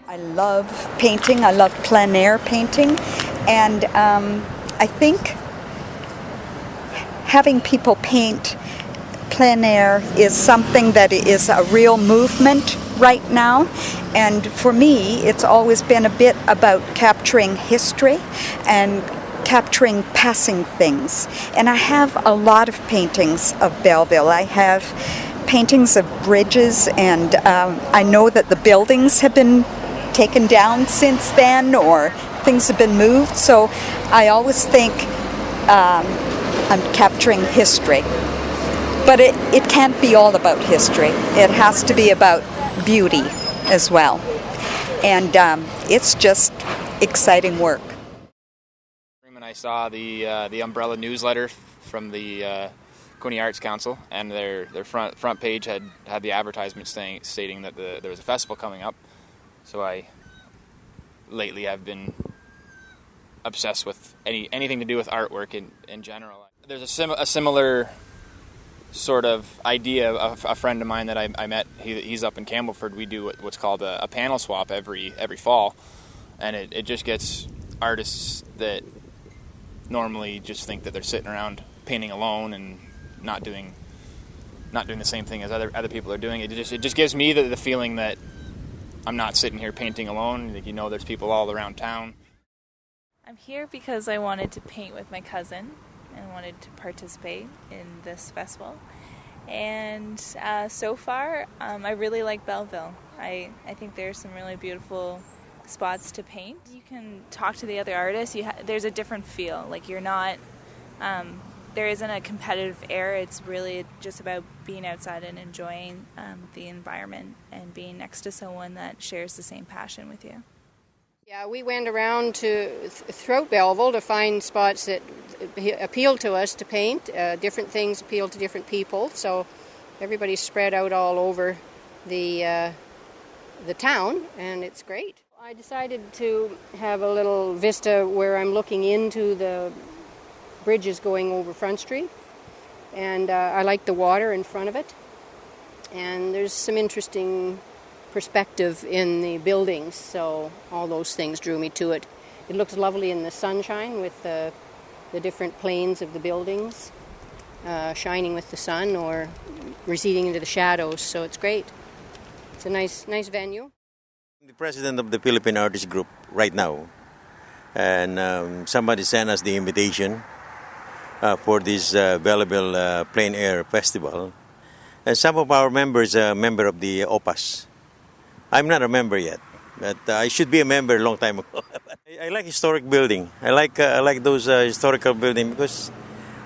I love painting. I love plein air painting, and I think having people paint plein air is something that is a real movement right now, and for me it's always been a bit about capturing history and capturing passing things. And I have a lot of paintings of Belleville. I have paintings of bridges, and I know that the buildings have been taken down since then, or things have been moved, so I always think I'm capturing history. But it can't be all about history. It has to be about beauty as well. And it's just exciting work. When I saw the umbrella newsletter from the Coney Arts Council, and their front page had the advertisement stating that there was a festival coming up. So lately I've been obsessed with anything to do with artwork in general. There's a similar sort of idea of a friend of mine that I met. He's up in Campbellford. We do what's called a panel swap every fall, and it just gets artists that normally just think that they're sitting around painting alone and not doing the same thing as other people are doing. It just gives me the feeling that I'm not sitting here painting alone. There's people all around town. I'm here because I wanted to paint with my cousin and wanted to participate in this festival. And so far, I really like Belleville. I think there's some really beautiful spots to paint. You can talk to the other artists. There's a different feel. Like you're not, there isn't a competitive air. It's really just about being outside and enjoying the environment and being next to someone that shares the same passion with you. Yeah, we went around throughout Belleville to find spots that appealed to us to paint. Different things appeal to different people, so everybody's spread out all over the town, and it's great. I decided to have a little vista where I'm looking into the bridges going over Front Street, and I like the water in front of it, and there's some interesting perspective in the buildings, so all those things drew me to it. It looks lovely in the sunshine with the different planes of the buildings shining with the sun or receding into the shadows, so it's great. It's a nice venue. I'm the president of the Philippine Artist Group right now, and somebody sent us the invitation for this Belleville Plein Air Festival, and some of our members are a member of the OPAS. I'm not a member yet, but I should be a member a long time ago. I like historic building. I like those historical buildings because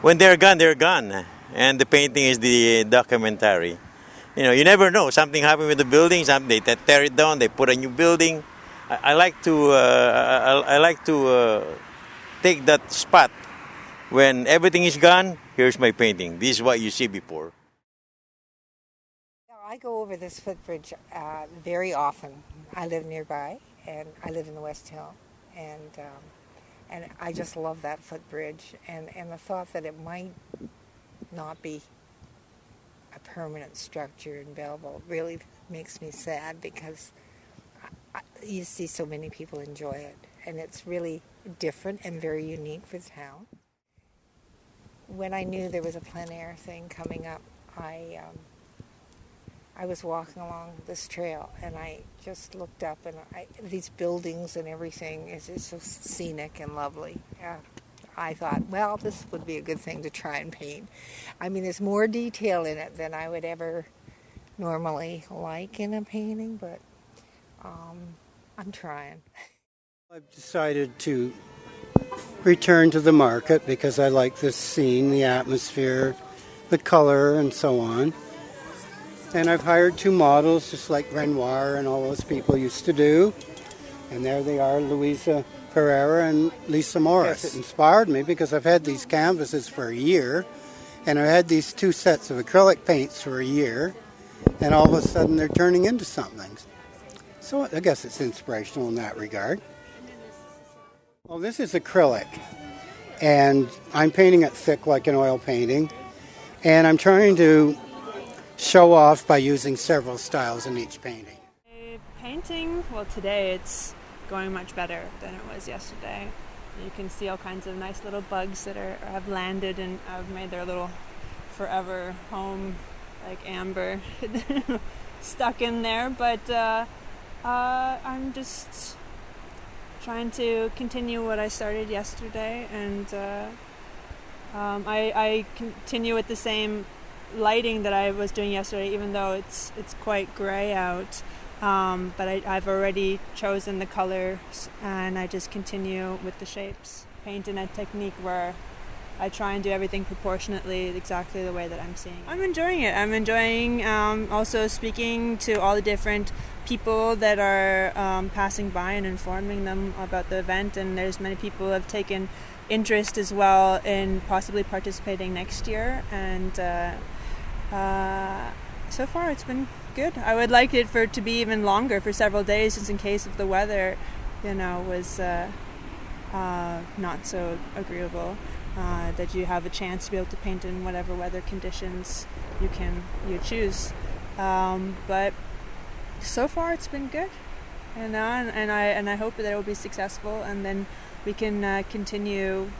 when they're gone, and the painting is the documentary. You never know. Something happened with the building. They tear it down. They put a new building. I like to take that spot when everything is gone. Here's my painting. This is what you see before. I go over this footbridge very often. I live nearby, and I live in the West Hill, and I just love that footbridge, and the thought that it might not be a permanent structure in Belleville really makes me sad, because you see so many people enjoy it, and it's really different and very unique for the town. When I knew there was a plein air thing coming up, I was walking along this trail, and I just looked up, and these buildings and everything is so scenic and lovely. I thought, well, this would be a good thing to try and paint. I mean, there's more detail in it than I would ever normally like in a painting, but I'm trying. I've decided to return to the market because I like this scene, the atmosphere, the color, and so on. And I've hired 2 models, just like Renoir and all those people used to do. And there they are, Louisa Pereira and Lisa Morris. Yes, it inspired me because I've had these canvases for a year, and I had these 2 sets of acrylic paints for a year, and all of a sudden they're turning into something. So I guess it's inspirational in that regard. Well, this is acrylic, and I'm painting it thick like an oil painting, and I'm trying to show off by using several styles in each painting. Painting, well, today it's going much better than it was yesterday. You can see all kinds of nice little bugs that have landed and have made their little forever home, like amber, stuck in there. But I'm just trying to continue what I started yesterday, and I continue with the same lighting that I was doing yesterday, even though it's quite gray out. But I've already chosen the colors, and I just continue with the shapes. Paint in a technique where I try and do everything proportionately, exactly the way that I'm seeing it. I'm enjoying it. I'm enjoying also speaking to all the different people that are passing by and informing them about the event, and there's many people who have taken interest as well in possibly participating next year, and so far it's been good. I would like it to be even longer, for several days, just in case if the weather, was not so agreeable. That you have a chance to be able to paint in whatever weather conditions you choose. But so far it's been good, and I hope that it will be successful, and then we can continue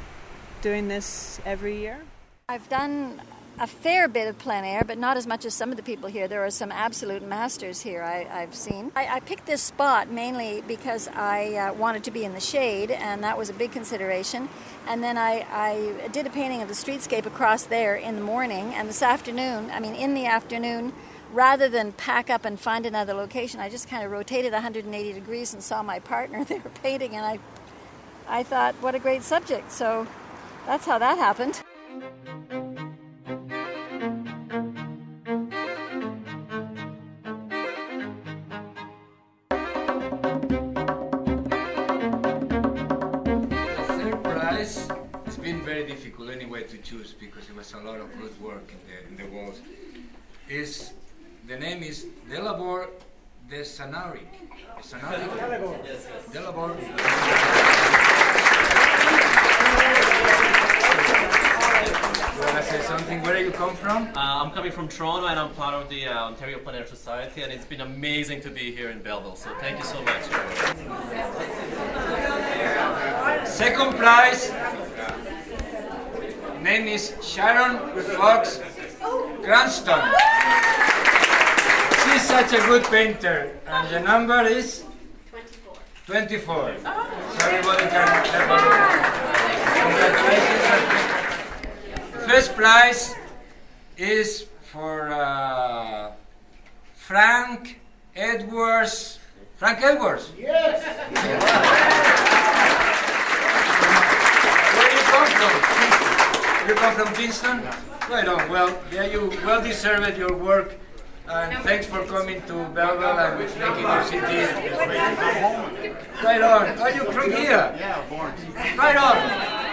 doing this every year. I've done a fair bit of plein air, but not as much as some of the people here. There are some absolute masters here I've seen. I picked this spot mainly because I wanted to be in the shade, and that was a big consideration. And then I did a painting of the streetscape across there in the morning, and in the afternoon, rather than pack up and find another location, I just kind of rotated 180 degrees and saw my partner there painting, and I thought, what a great subject. So that's how that happened. It's been very difficult anyway to choose because it was a lot of good work in the walls. The name is Delabor de Sanaric. Delabor. You want to say something? Where do you come from? I'm coming from Toronto, and I'm part of the Ontario Plein Air Society, and it's been amazing to be here in Belleville, so thank you so much. Second prize, name is Sharon Fox Cranston. She's such a good painter, and the number is 24. So everybody can have a look. Congratulations. First prize is for Frank Edwards. Frank Edwards? Yes! Where do you come from? You come from Kingston? Right on. Well, yeah, you well deserved your work, and thanks for coming to Belleville and making your city. Right on. Are you from here? Yeah, born. Right on.